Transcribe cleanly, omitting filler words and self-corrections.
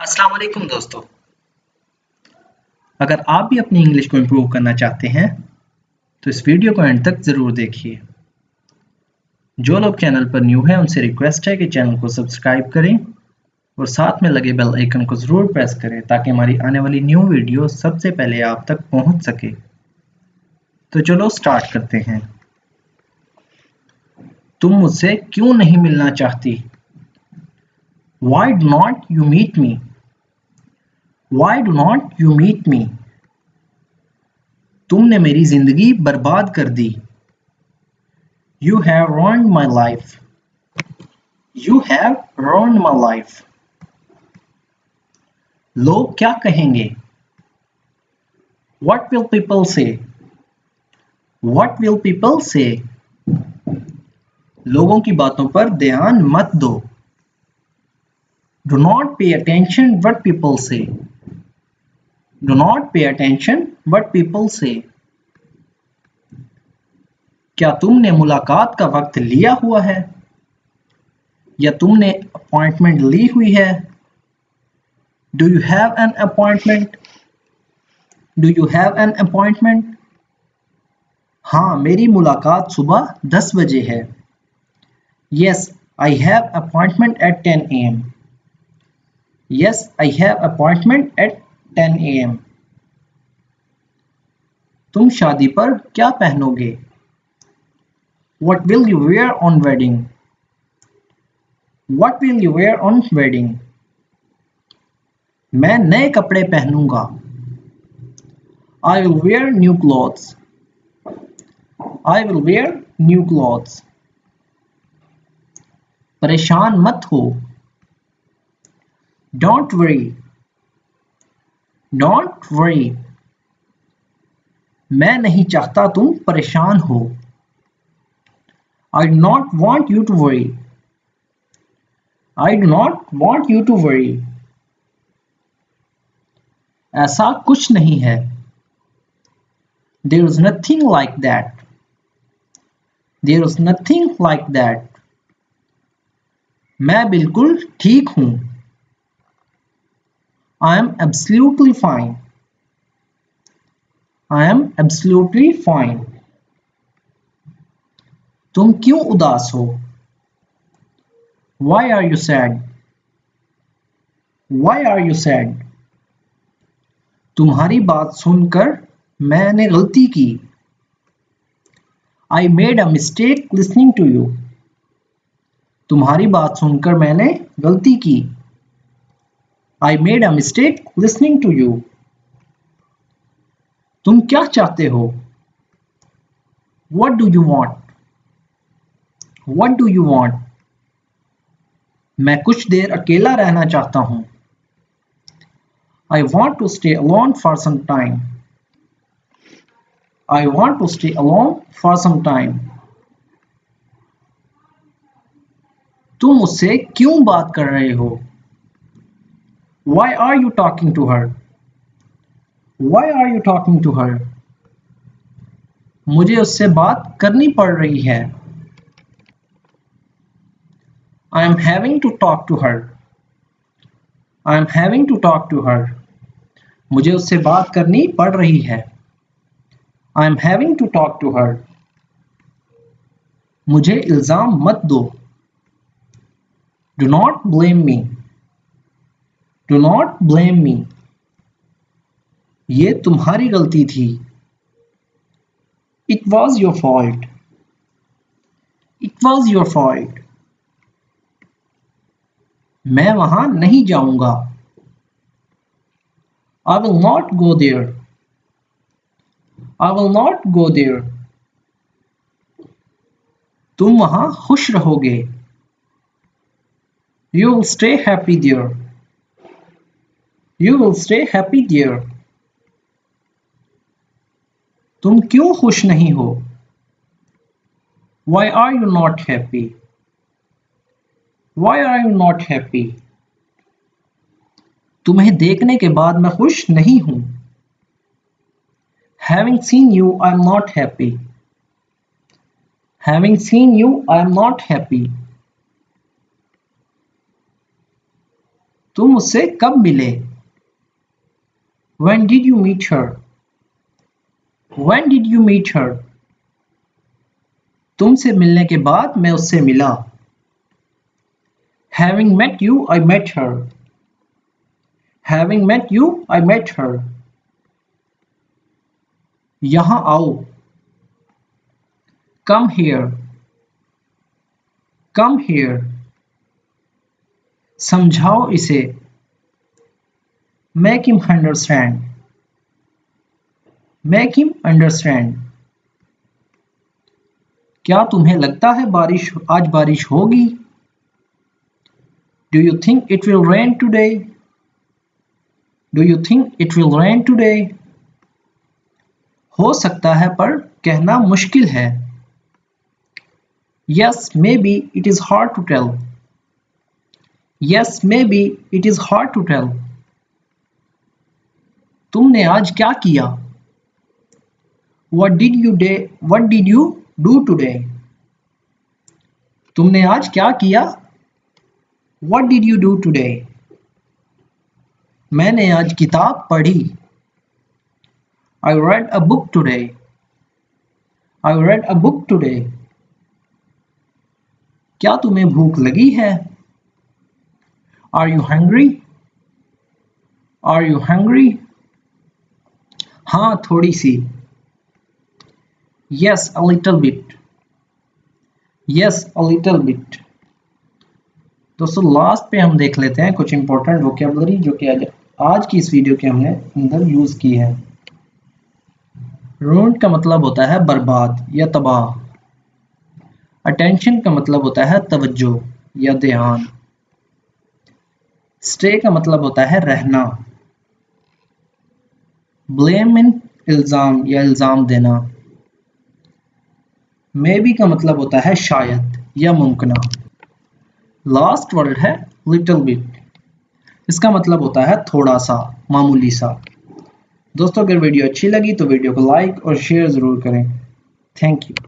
अस्सलाम वालेकुम दोस्तों। अगर आप भी अपनी इंग्लिश को इम्प्रूव करना चाहते हैं तो इस वीडियो को एंड तक ज़रूर देखिए। जो लोग चैनल पर न्यू हैं उनसे रिक्वेस्ट है कि चैनल को सब्सक्राइब करें और साथ में लगे बेल आइकन को ज़रूर प्रेस करें ताकि हमारी आने वाली न्यू वीडियो सबसे पहले आप तक पहुंच सके। तो चलो स्टार्ट करते हैं। तुम मुझसे क्यों नहीं मिलना चाहती? Why do not you meet me? Why do not you meet me? तुमने मेरी जिंदगी बर्बाद कर दी। You have ruined my life. You have ruined my life. लोग क्या कहेंगे? What will people say? What will people say? लोगों की बातों पर ध्यान मत दो। Do not pay attention what people say. Do not pay attention what people say. क्या तुमने मुलाकात का वक्त लिया हुआ है या तुमने अपॉइंटमेंट ली हुई है? Do you have an appointment? Do you have an appointment? हाँ, मेरी मुलाकात सुबह 10 बजे है। Yes, I have appointment at 10 a.m. Yes, I have appointment at 10 a.m. तुम शादी पर क्या पहनोगे? What will you wear on wedding? What will you wear on wedding? मैं नए कपड़े पहनूंगा। I will wear new clothes. I will wear new clothes. परेशान मत हो। Don't worry. Don't worry. मैं नहीं चाहता तुम परेशान हो। I do not want you to worry. I do not want you to worry. ऐसा कुछ नहीं है। There is nothing like that. There is nothing like that. मैं बिल्कुल ठीक हूँ। I am absolutely fine. I am absolutely fine. तुम क्यों उदास हो? Why are you sad? Why are you sad? तुम्हारी बात सुनकर मैंने गलती की। I made a mistake listening to you. तुम्हारी बात सुनकर मैंने गलती की। I made a mistake listening to you. तुम क्या चाहते हो? What do you want? What do you want? मैं कुछ देर अकेला रहना चाहता हूँ। I want to stay alone for some time. I want to stay alone for some time. तुम उससे क्यों बात कर रहे हो? Why are you talking to her? Why are you talking to her? मुझे उससे बात करनी पड़ रही है। I am having to talk to her. I am having to talk to her. मुझे उससे बात करनी पड़ रही है। I am having to talk to her. मुझे इल्जाम मत दो। Do not blame me. Do not blame me. ये तुम्हारी गलती थी। It was your fault. It was your fault. मैं वहां नहीं जाऊंगा। I will not go there. I will not go there. तुम वहां खुश रहोगे। You will stay happy there. You will stay happy there. तुम क्यों खुश नहीं हो? Why are you not happy? Why are you not happy? तुम्हें देखने के बाद मैं खुश नहीं हूं। Having seen you, I am not happy. Having seen you, I am not happy. तुम उससे कब मिले? When did you meet her? When did you meet her? तुमसे मिलने के बाद मैं उससे मिला। Having met you, I met her. Having met you, I met her. यहाँ आओ। Come here. Come here. समझाओ इसे। Make him understand. Make him understand. क्या तुम्हें लगता है आज बारिश होगी? Do you think it will rain today? Do you think it will rain today? हो सकता है पर कहना मुश्किल है। Yes, maybe it is hard to tell. Yes, maybe it is hard to tell. तुमने आज क्या किया? What did you do today? तुमने आज क्या किया? What did you do today? मैंने आज किताब पढ़ी। I read a book today. I read a book today. क्या तुम्हें भूख लगी है? Are you hungry? Are you hungry? हाँ, थोड़ी सी। Yes, a little bit. Yes, a little bit. दोस्तों लास्ट पे हम देख लेते हैं कुछ इंपॉर्टेंट वोकैबुलरी जो कि आज की इस वीडियो के हमने अंदर यूज की है। रूइंड का मतलब होता है बर्बाद या तबाह। अटेंशन का मतलब होता है तवज्जो या ध्यान। स्टे का मतलब होता है रहना। ब्लेम इन इल्जाम या इल्जाम देना। मे बी का मतलब होता है शायद या मुमकिन। लास्ट वर्ड है लिटिल बिट। इसका मतलब होता है थोड़ा सा, मामूली सा। दोस्तों अगर वीडियो अच्छी लगी तो वीडियो को लाइक और शेयर जरूर करें। Thank you.